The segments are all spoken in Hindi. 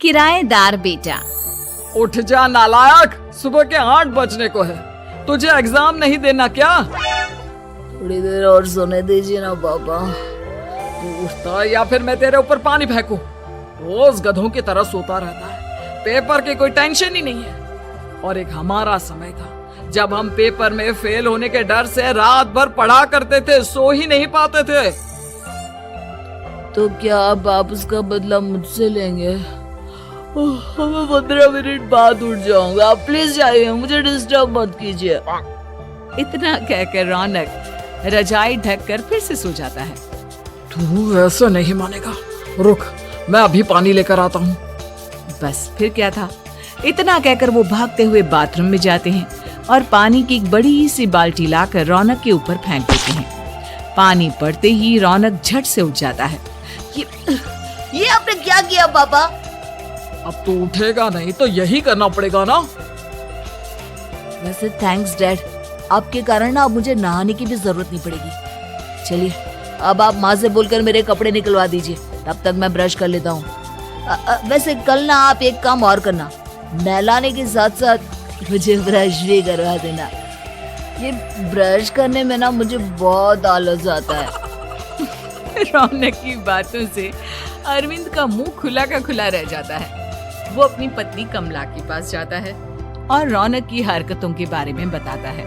किराएदार बेटा। उठ जा नालायक, सुबह के 8 बजने को है। तुझे एग्जाम नहीं देना क्या? थोड़ी देर और सोने दीजिए ना पापा। तू उठता या फिर मैं तेरे ऊपर पानी फेंकूं? रोज गधों की तरह सोता रहता है, पेपर की कोई टेंशन ही नहीं है। और एक हमारा समय था जब हम पेपर में फेल होने के डर से रात भर पढ़ा करते थे, सो ही नहीं पाते थे। तो क्या आप उसका बदला मुझसे लेंगे? मैं 15 मिनट बाद उठ जाऊंगा, आप प्लीज जाइए, मुझे डिस्टर्ब मत कीजिए। इतना कहकर रौनक रजाई ढककर फिर से सो जाता है। तू ऐसा नहीं मानेगा, रुक मैं अभी पानी लेकर आता हूँ। बस फिर क्या था, इतना कहकर वो भागते हुए बाथरूम में जाते हैं और पानी की एक बड़ी सी बाल्टी लाकर रौनक के ऊपर फेंक देते हैं। पानी पड़ते ही रौनक झट से उठ जाता है। ये आपने क्या किया पापा? अब तू उठेगा नहीं तो यही करना पड़ेगा ना। वैसे थैंक्स डैड, आपके कारण ना अब मुझे नहाने की भी जरूरत नहीं पड़ेगी। चलिए अब आप माँ से बोलकर मेरे कपड़े निकलवा दीजिए, तब तक मैं ब्रश कर लेता हूँ। वैसे कल ना आप एक काम और करना, नहलाने के साथ साथ मुझे ब्रश भी करवा देना। ये ब्रश करने में ना मुझे बहुत आलस आता है। रौनक की बातों से अरविंद का मुंह खुला का खुला रह जाता है। वो अपनी पत्नी कमला के पास जाता है और रौनक की हरकतों के बारे में बताता है,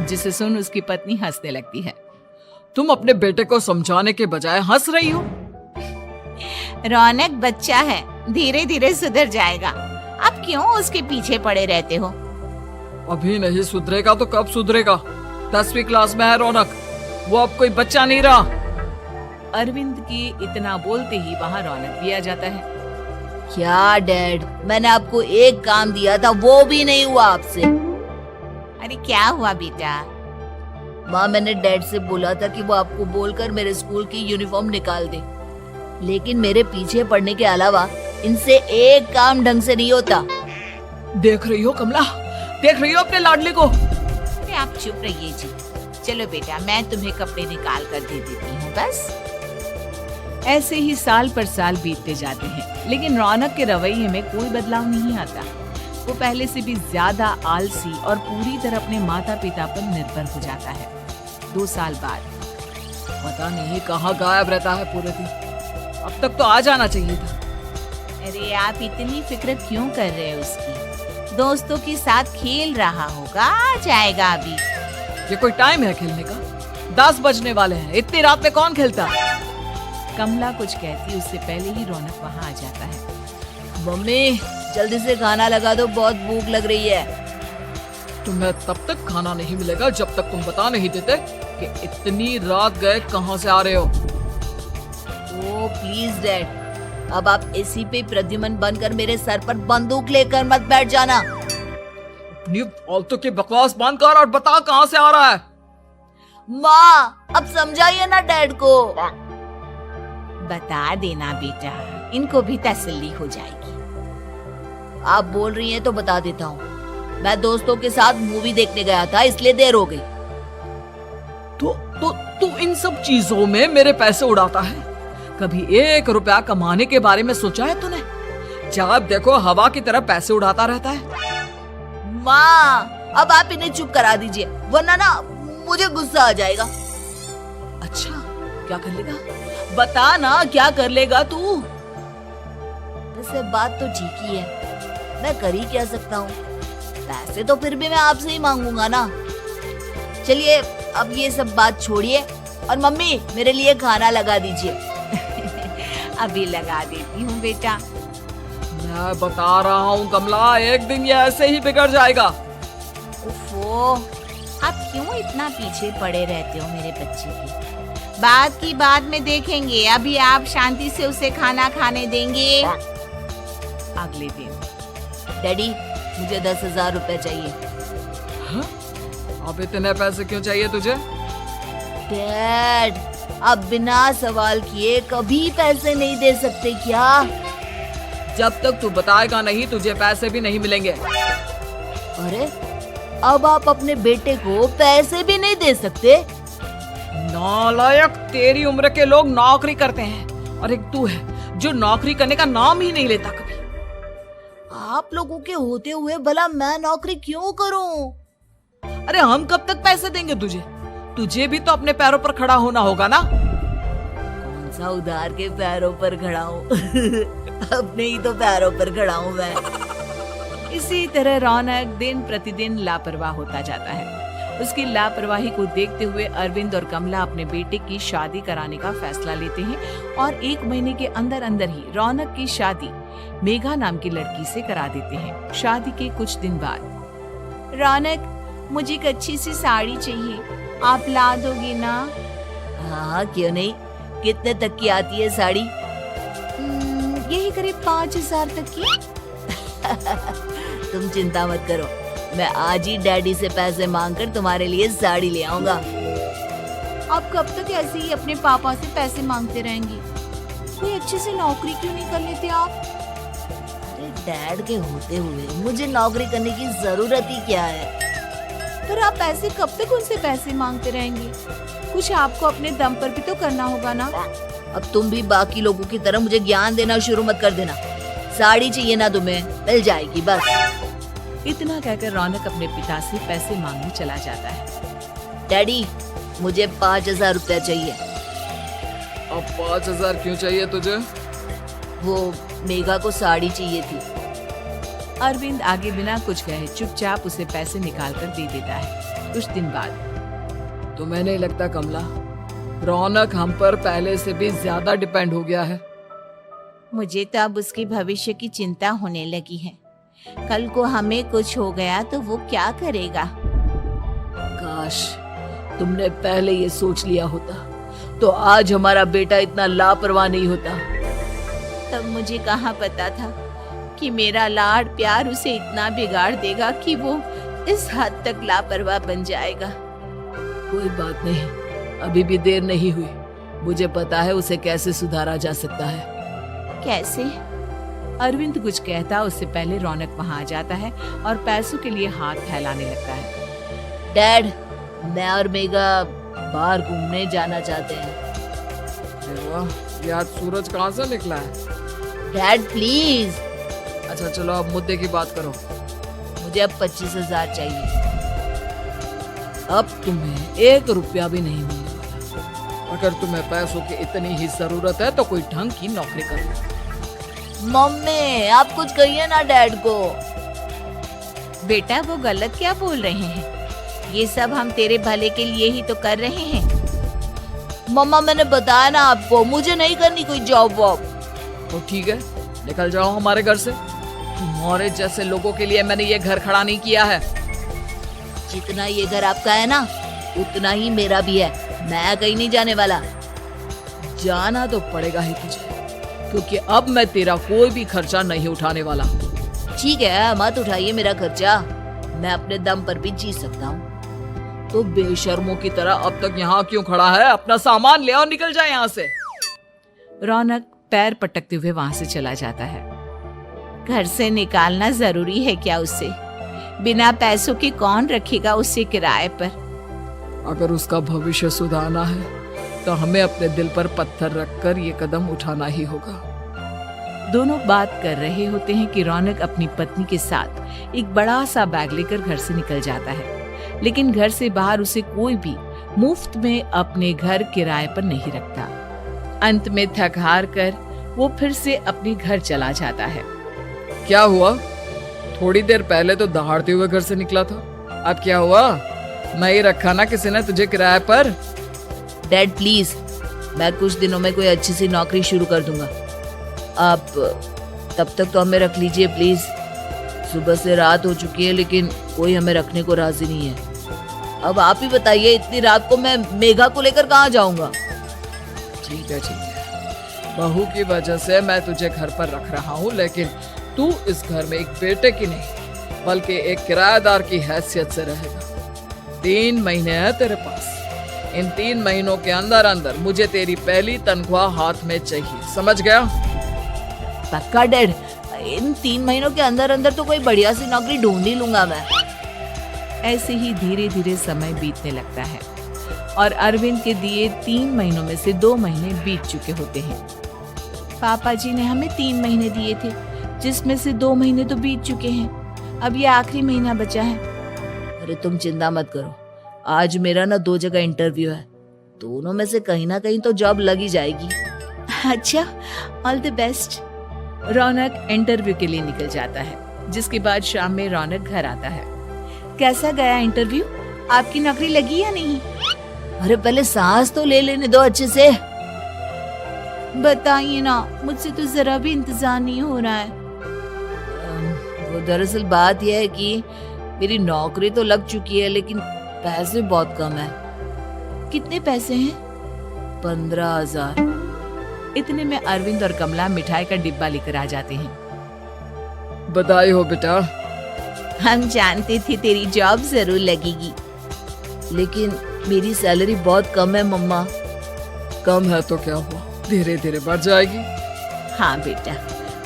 जिसे सुन उसकी पत्नी हंसने लगती है। तुम अपने बेटे को समझाने के बजाय हंस रही हो। रौनक बच्चा है, धीरे धीरे सुधर जाएगा। आप क्यों उसके पीछे पड़े रहते हो? अभी नहीं सुधरेगा तो कब सुधरेगा? 10वीं क्लास में है रौनक, वो अब कोई बच्चा नहीं रहा। अरविंद की इतना बोलते ही वहाँ रौनक भी आ जाता है। क्या डैड, मैंने आपको एक काम दिया था, वो भी नहीं हुआ आपसे। अरे क्या हुआ बेटा? माँ, मैंने डैड से बोला था कि वो आपको बोलकर मेरे स्कूल की यूनिफॉर्म निकाल दे, लेकिन मेरे पीछे पड़ने के अलावा इनसे एक काम ढंग से नहीं होता। देख रही हो कमला, देख रही हो अपने लाडले को? अरे आप चुप रहिए जी। चलो बेटा, मैं तुम्हें कपड़े निकाल कर दे देती हूँ। बस ऐसे ही साल पर साल बीतते जाते हैं, लेकिन रौनक के रवैये में कोई बदलाव नहीं आता। वो पहले से भी ज्यादा आलसी और पूरी तरह अपने माता पिता पर निर्भर हो जाता है। 2 साल बाद पता नहीं कहाँ गायब रहता है पूरे दिन, अब तक तो आ जाना चाहिए था। अरे आप इतनी फिक्र क्यों कर रहे हो उसकी? दोस्तों के साथ खेल रहा होगा, आ जाएगा अभी। ये कोई टाइम है खेलने का? 10 बजने वाले हैं, इतनी रात में कौन खेलता? कमला कुछ कहती उससे पहले ही रौनक वहाँ आ जाता है। मम्मी जल्दी से खाना लगा दो, बहुत भूख लग रही है। तुम्हें तब तक खाना नहीं मिलेगा जब तक तुम बता नहीं देते कि इतनी रात गए कहाँ से आ रहे हो। ओ प्लीज डैड, अब आप एसी पे प्रद्युमन बनकर मेरे सर पर बंदूक लेकर मत बैठ जाना। अपनी फालतू की बकवास बंद कर और बता कहाँ से आ रहा है। माँ अब समझाइए ना डैड को। बता देना बेटा, इनको भी तसल्ली हो जाएगी। आप बोल रही हैं तो बता देता हूँ, मैं दोस्तों के साथ मूवी देखने गया था, इसलिए देर हो गई। तो इन सब चीजों में मेरे पैसे उड़ाता है। कभी 1 रुपया कमाने के बारे में सोचा है तूने? जब देखो हवा की तरह पैसे उड़ाता रहता है। माँ अब आप इन्हें चुप करा दीजिए, वरना ना मुझे गुस्सा आ जाएगा। अच्छा क्या कर लेगा? बता ना क्या कर लेगा तू? वैसे बात तो ठीक ही है, मैं कर ही क्या सकता हूँ। पैसे तो फिर भी मैं आपसे ही मांगूंगा ना। चलिए अब ये सब बात छोड़िए और मम्मी मेरे लिए खाना लगा दीजिए। अभी लगा देती हूँ बेटा। मैं बता रहा हूँ कमला, एक दिन ये ऐसे ही बिगड़ जाएगा। ओफो, आप क्यों इतना पीछे पड़े रहते हो मेरे बच्चे के? बात की बाद में देखेंगे, अभी आप शांति से उसे खाना खाने देंगे। अगले दिन डैडी मुझे 10,000 रुपए चाहिए। हाँ? अब इतने पैसे क्यों चाहिए तुझे? डैड आप बिना सवाल किए कभी पैसे नहीं दे सकते क्या? जब तक तू बताएगा नहीं तुझे पैसे भी नहीं मिलेंगे। अरे अब आप अपने बेटे को पैसे भी नहीं दे सकते? नालायक, तेरी उम्र के लोग नौकरी करते हैं और एक तू है जो नौकरी करने का नाम ही नहीं लेता कभी। आप लोगों के होते हुए भला मैं नौकरी क्यों करूं? अरे हम कब तक पैसे देंगे तुझे? तुझे भी तो अपने पैरों पर खड़ा होना होगा ना। कौन सा उधार के पैरों पर खड़ा हूँ? अपने ही तो पैरों पर खड़ा हूँ मैं। इसी तरह रौनक दिन प्रतिदिन लापरवाह होता जाता है। उसकी लापरवाही को देखते हुए अरविंद और कमला अपने बेटे की शादी कराने का फैसला लेते हैं और 1 महीने के अंदर अंदर ही रौनक की शादी मेघा नाम की लड़की से करा देते हैं। शादी के कुछ दिन बाद, रौनक मुझे एक अच्छी सी साड़ी चाहिए, आप ला दोगी ना? हाँ क्यों नहीं। कितने तक की आती है साड़ी? यही करीब 5,000 तक की। तुम चिंता मत करो, मैं आज ही डैडी से पैसे मांगकर तुम्हारे लिए साड़ी ले आऊंगा। आप कब तक ऐसे ही अपने पापा से पैसे मांगते रहेंगी? कोई अच्छी सी नौकरी क्यों नहीं कर लेते आप? अरे डैड के होते हुए मुझे नौकरी करने की जरूरत ही क्या है? पर आप ऐसे कब तक उनसे पैसे मांगते रहेंगे? कुछ आपको अपने दम पर भी तो करना होगा ना। अब तुम भी बाकी लोगों की तरह मुझे ज्ञान देना शुरू मत कर देना। साड़ी चाहिए ना तुम्हें, मिल जाएगी बस। इतना कहकर रौनक अपने पिता से पैसे मांगने चला जाता है। डैडी मुझे 5,000 रुपया चाहिए। अब 5,000 क्यों चाहिए तुझे? वो मेघा को साड़ी चाहिए थी। अरविंद आगे बिना कुछ कहे चुपचाप उसे पैसे निकाल कर दे देता है। कुछ दिन बाद, तुम्हें नहीं लगता कमला, रौनक हम पर पहले से भी ज्यादा डिपेंड हो गया है? मुझे तो अब उसके भविष्य की चिंता होने लगी है। कल को हमें कुछ हो गया तो वो क्या करेगा? काश तुमने पहले ये सोच लिया होता तो आज हमारा बेटा इतना लापरवाह नहीं होता। तब मुझे कहाँ पता था कि मेरा लाड़ प्यार उसे इतना बिगाड़ देगा कि वो इस हद तक लापरवाह बन जाएगा। कोई बात नहीं, अभी भी देर नहीं हुई। मुझे पता है उसे कैसे सुधारा जा सकता है। कैसे? अरविंद कुछ कहता उससे पहले रौनक वहां आ जाता है और पैसों के लिए हाथ फैलाने लगता है। डैड, मैं और मेघा बाहर घूमने जाना चाहते हैं। अरे वाह, ये आज सूरज कहाँ से निकला है? Dad please. अच्छा चलो अब मुद्दे की बात करो। मुझे अब 25,000 चाहिए। अब तुम्हें 1 रुपया भी नहीं मिलने वाला। अगर तुम्हें पैसों की इतनी ही जरूरत है तो कोई ढंग की नौकरी करो। मम्मी आप कुछ कहिए ना डैड को। बेटा वो गलत क्या बोल रहे हैं? ये सब हम तेरे भले के लिए ही तो कर रहे हैं। मम्मा मैंने बताया ना आपको, मुझे नहीं करनी कोई जॉब वॉब। तो ठीक है, निकल जाओ हमारे घर से। तुम्हारे जैसे लोगों के लिए मैंने ये घर खड़ा नहीं किया है। जितना ये घर आपका है ना उतना ही मेरा भी है। मैं कहीं नहीं जाने वाला। जाना तो पड़ेगा ही तुझे, क्योंकि अब मैं तेरा कोई भी खर्चा नहीं उठाने वाला। ठीक है, मत उठाइए मेरा खर्चा, मैं अपने दम पर भी जी सकता हूँ। तो बेशर्मों की तरह अब तक यहाँ क्यों खड़ा है? अपना सामान ले और निकल जाए यहाँ से। रौनक पैर पटकते हुए वहां से चला जाता है। घर से निकालना जरूरी है क्या उसे? बिना पैसों के कौन रखेगा उसे किराए पर? अगर उसका भविष्य सुधारना है तो हमें अपने दिल पर पत्थर रखकर ये कदम उठाना ही होगा। दोनों बात कर रहे होते हैं कि रौनक अपनी पत्नी के साथ एक बड़ा सा बैग लेकर घर से निकल जाता है, लेकिन घर से बाहर उसे कोई भी मुफ्त में अपने घर किराए पर नहीं रखता। अंत में थक हार कर वो फिर से अपने घर चला जाता है। क्या हुआ? थोड़ी देर पहले तो दहाड़ते हुए घर से निकला था, अब क्या हुआ? नहीं रखा ना किसी ने तुझे किराए पर? डैड प्लीज, मैं कुछ दिनों में कोई अच्छी सी नौकरी शुरू कर दूंगा। आप तब तक तो हमें रख लीजिए प्लीज। सुबह से रात हो चुकी है लेकिन कोई हमें रखने को राजी नहीं है। अब आप ही बताइए, इतनी रात को मैं मेघा को लेकर कहाँ जाऊंगा? ठीक है, बहू की वजह से मैं तुझे घर पर रख रहा हूँ, लेकिन तू इस घर में एक बेटे की नहीं बल्कि एक किराएदार की हैसियत से रहेगा। 3 महीने है तेरे पास। इन 3 महीनों के अंदर अंदर मुझे तेरी पहली तनख्वाह हाथ में चाहिए, समझ गया? पक्का डैड, इन 3 महीनों के अंदर अंदर तो कोई बढ़िया सी नौकरी ढूंढ ही लूंगा मैं। ऐसे ही धीरे धीरे समय बीतने लगता है और अरविंद के दिए 3 महीनों में से 2 महीने बीत चुके होते हैं। पापा जी ने हमें 3 महीने दिए थे, जिसमें से 2 महीने तो बीत चुके हैं। अब ये आखिरी महीना बचा है। अरे तुम चिंता मत करो, आज मेरा ना 2 जगह इंटरव्यू है, दोनों में से कहीं ना कहीं तो जॉब लग ही जाएगी। अच्छा, all the best. Raunak interview के लिए निकल जाता है, जिसके बाद शाम में रौनक घर आता है। कैसा गया इंटरव्यू? आपकी नौकरी लगी या नहीं? अरे पहले सांस तो ले लेने दो अच्छे से। बताइए ना, मुझसे तो जरा भी इंतजार नहीं हो रहा है। वो दरअसल बात यह है कि मेरी नौकरी तो लग चुकी है, लेकिन पैसे बहुत कम है। कितने पैसे हैं? 15,000। इतने में अरविंद और कमला मिठाई का डिब्बा लेकर आ जाते हैं। बधाई हो बेटा। हम जानते थे तेरी जॉब जरूर लगेगी। लेकिन मेरी सैलरी बहुत कम है मम्मा। कम है तो क्या हुआ, धीरे धीरे बढ़ जाएगी। हाँ बेटा,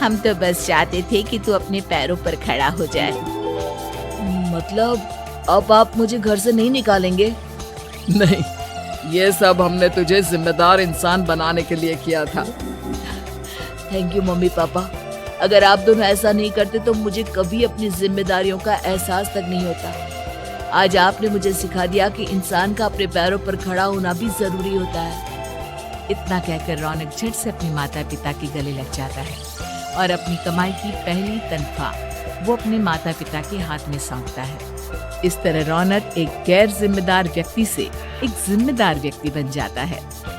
हम तो बस चाहते थे कि तू अपने पैरों पर खड़ा हो जाए। मतलब अब आप मुझे घर से नहीं निकालेंगे? नहीं, ये सब हमने तुझे जिम्मेदार इंसान बनाने के लिए किया था। Thank you mummy papa. अगर आप दोनों ऐसा नहीं करते तो मुझे कभी अपनी जिम्मेदारियों का एहसास तक नहीं होता। आज आपने मुझे सिखा दिया कि इंसान का अपने पैरों पर खड़ा होना भी जरूरी होता है। इतना कहकर रौनक झट से अपने माता पिता के गले लग जाता है और अपनी कमाई की पहली तनख्वाह वो अपने माता पिता के हाथ में सौंपता है। इस तरह रौनक एक गैर जिम्मेदार व्यक्ति से एक जिम्मेदार व्यक्ति बन जाता है।